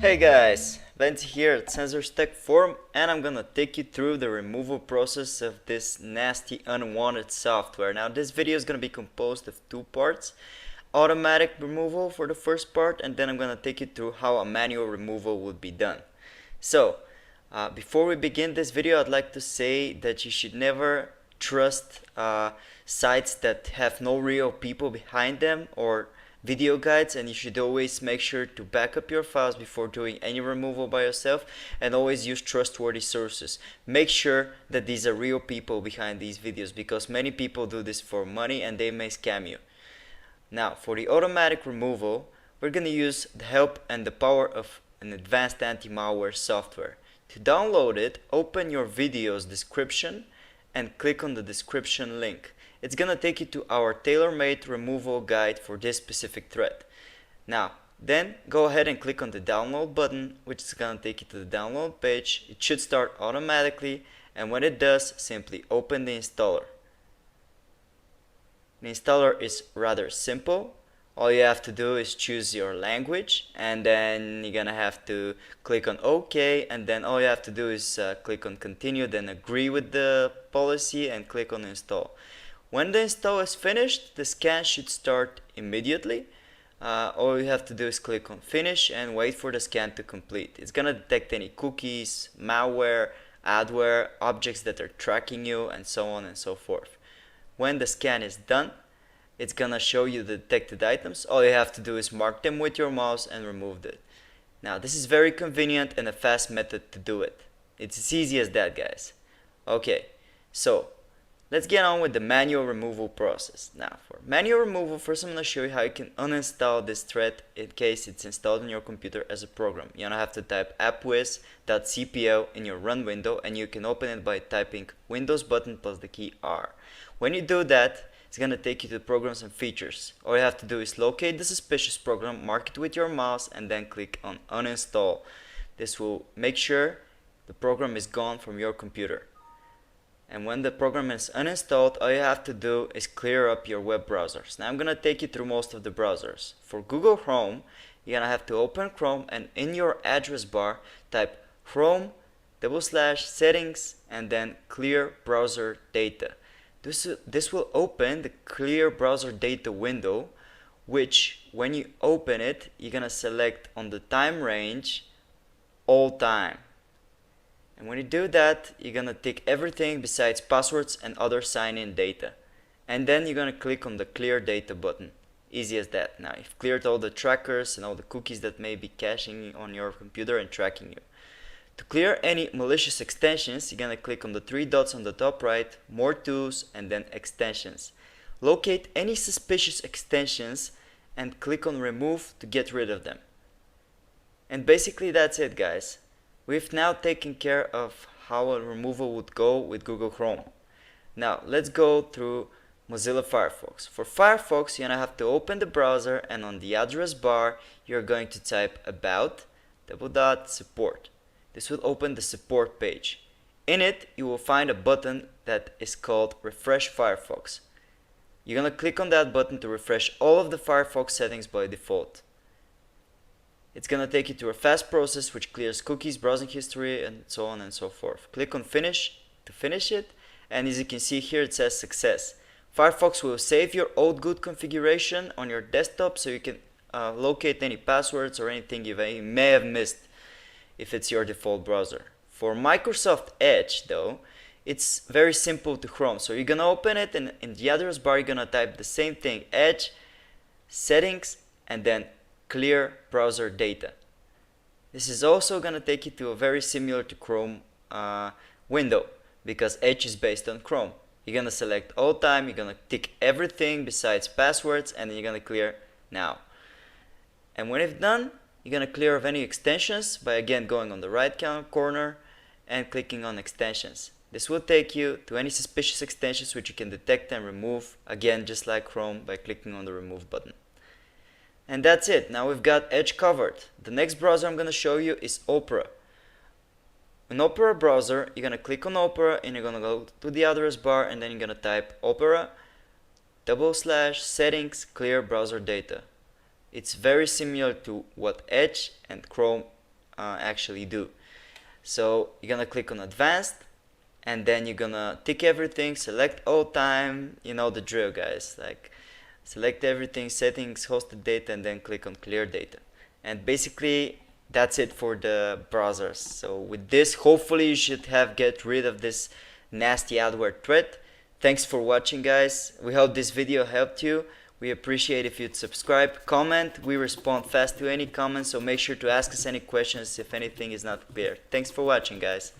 Hey guys, Vance here at Sensors Tech Forum, and I'm gonna take you through the removal process of this nasty unwanted software. Now this video is gonna be composed of two parts: automatic removal for the first part, and then I'm gonna take you through how a manual removal would be done. So before we begin this video, I'd like to say that you should never trust sites that have no real people behind them or video guides, and you should always make sure to back up your files before doing any removal by yourself, and always use trustworthy sources. Make sure that these are real people behind these videos, because many people do this for money and they may scam you. Now for the automatic removal, we're going to use the help and the power of an advanced anti-malware software. To download it, open your video's description and click on the description link. It's gonna take you to our tailor-made removal guide for this specific threat. Now, then go ahead and click on the download button, which is gonna take you to the download page. It should start automatically, and when it does, simply open the installer. The installer is rather simple. All you have to do is choose your language, and then you're gonna have to click on OK, and then all you have to do is click on continue, then agree with the policy and click on install. When the install is finished, the scan should start immediately. All you have to do is click on finish and wait for the scan to complete. It's gonna detect any cookies, malware, adware, objects that are tracking you, and so on and so forth. When the scan is done, it's gonna show you the detected items. All you have to do is mark them with your mouse and remove it. Now this is very convenient and a fast method to do it. It's as easy as that, guys. Okay, so let's get on with the manual removal process. Now for manual removal, first I'm gonna show you how you can uninstall this thread in case it's installed on your computer as a program. You're gonna have to type appwiz.cpl in your run window, and you can open it by typing Windows button plus the key R. When you do that, it's gonna take you to programs and features. All you have to do is locate the suspicious program, mark it with your mouse, and then click on uninstall. This will make sure the program is gone from your computer. And when the program is uninstalled, all you have to do is clear up your web browsers. Now I'm gonna take you through most of the browsers. For Google Chrome, you're gonna have to open Chrome, and in your address bar type Chrome/settings and then clear browser data. This will open the clear browser data window, which when you open it, you're gonna select on the time range all time. And when you do that, you're gonna tick everything besides passwords and other sign-in data. And then you're gonna click on the clear data button. Easy as that. Now you've cleared all the trackers and all the cookies that may be caching on your computer and tracking you. To clear any malicious extensions, you're gonna click on the three dots on the top right, more tools, and then extensions. Locate any suspicious extensions and click on remove to get rid of them. And basically that's it, guys. We've now taken care of how a removal would go with Google Chrome. Now let's go through Mozilla Firefox. For Firefox, you're gonna have to open the browser, and on the address bar you're going to type about /support. This will open the support page. In it, you will find a button that is called Refresh Firefox. You're gonna click on that button to refresh all of the Firefox settings by default. It's gonna take you to a fast process which clears cookies, browsing history, and so on and so forth. Click on finish to finish it, and as you can see here, it says success. Firefox will save your old good configuration on your desktop so you can locate any passwords or anything you may have missed if it's your default browser. For Microsoft Edge though, it's very simple to Chrome. So you're gonna open it, and in the address bar you're gonna type the same thing, Edge, settings, and then clear browser data. This is also gonna take you to a very similar to Chrome window, because Edge is based on Chrome. You're gonna select all time, you're gonna tick everything besides passwords, and then you're gonna clear now. And when it's done, you're gonna clear of any extensions by again going on the right corner and clicking on extensions. This will take you to any suspicious extensions which you can detect and remove, again just like Chrome, by clicking on the remove button. And that's it. Now we've got Edge covered. The next browser I'm gonna show you is Opera. In Opera browser, you're gonna click on Opera, and you're gonna go to the address bar, and then you're gonna type Opera/settings clear browser data. It's very similar to what Edge and Chrome actually do. So you're gonna click on advanced, and then you're gonna tick everything, select all time, you know the drill, guys. Like, select everything, settings, hosted data, and then click on clear data. And basically that's it for the browsers. So with this, hopefully you should have get rid of this nasty adware threat. Thanks for watching, guys. We hope this video helped you. We appreciate if you'd subscribe, comment. We respond fast to any comments, so make sure to ask us any questions if anything is not clear. Thanks for watching, guys.